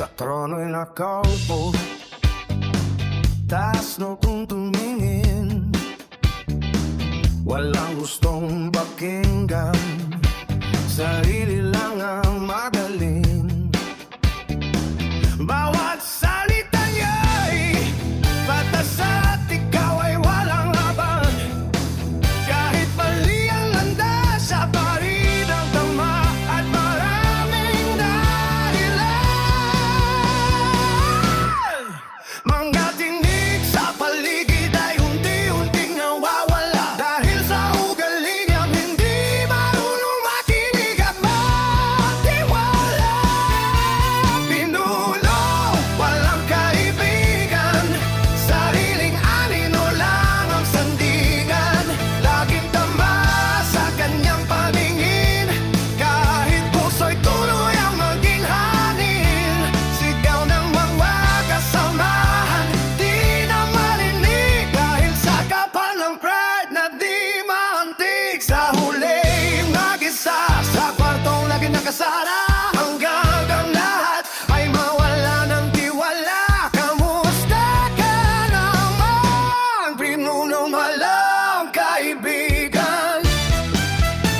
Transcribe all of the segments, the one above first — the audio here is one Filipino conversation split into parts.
Sa trono'y nakaupo, taas no kung tumingin. Walang gustong pakinggan, sarili lang ang magaling. Bawat salita niya'y patas at ikaw ay walang laban. Kahit mali ang landas, sa pa rin ang tama at maraming dahilan. Mga tinig sa paligid ay unti-unting nawawala dahil sa ugali niyang hindi marunong makinig at magtiwala. Pinuno, walang kaibigan, sariling anino lang ang sandigan. Laging tama sa kanyang paningin, kahit puso'y tuloy ang maging hangin. Sigaw ng mga kasamahan, di na marinig dahil sa kapal ng pride na di maantig. Sa huli, mag-isa sa kwartong lagi nakasara, hanggang ang lahat ay mawala ng tiwala. Kamusta ka naman, pinunong walang kaibigan?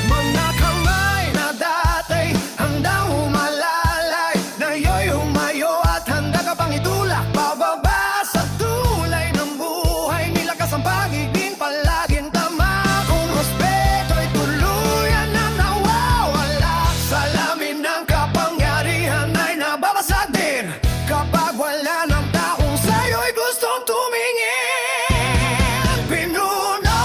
Mga kamay na dati handang humalalay, ngayon humayo at handa ka pang itulak pababa sa tulay ng buhay. Nilakas ang pag-ibig, palaging tama. Kung respeto ay tuluyan na nawawala, salamin ng kapangyarihan ay nababasag din kapag wala ng taong sa'yo'y gustong tumingin. Pinuno,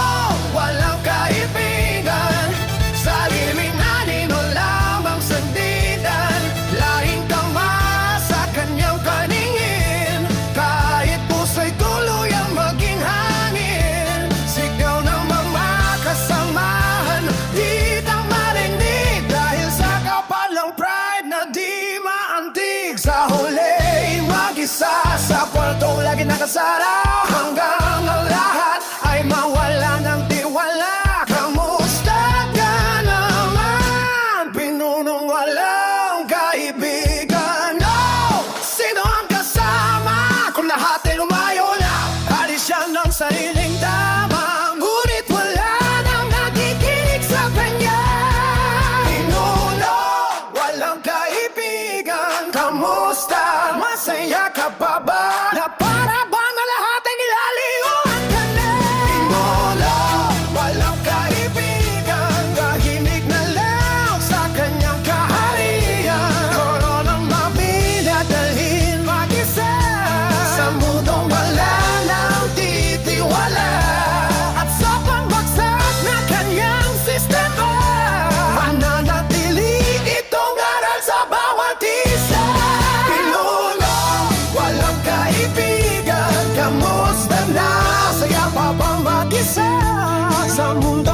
walang kaibigan, saliming anino lamang sandigan. Lahing tama sa kanyang paningin, kahit puso'y tuloy ang maging hangin. Sigaw ng mga kasamahan, di na marinig dahil sa kapal ng pride na di maantig. Sa huli, mag-isa sa kwartong lagi nakasara, hanggang ang lahat ay mawala ng tiwala. Kamusta ka naman, pinunong walang kaibigan? Oh, sino ang kasama kung lahat ay lumayo na? Alis siya ng sariling tama, ngunit wala nang nakikinig sa kanya. Pinuno, walang kaibigan, kamusta? Masaya ka pa ba? Na para bang na lahat ay nilaliyuhan ka na? Pinuno, walang kaibigan, tahimik na lang sa kanyang kaharian. Koronang mapinadalhin mag-isa sa mundong wala nang titiwala, at sa pambagsak na kanyang sistema, mananatili itong aral sa bawat isa. Pinuno, walang kaibigan, kamusta na? Saya pa bang mag-isa sa mundo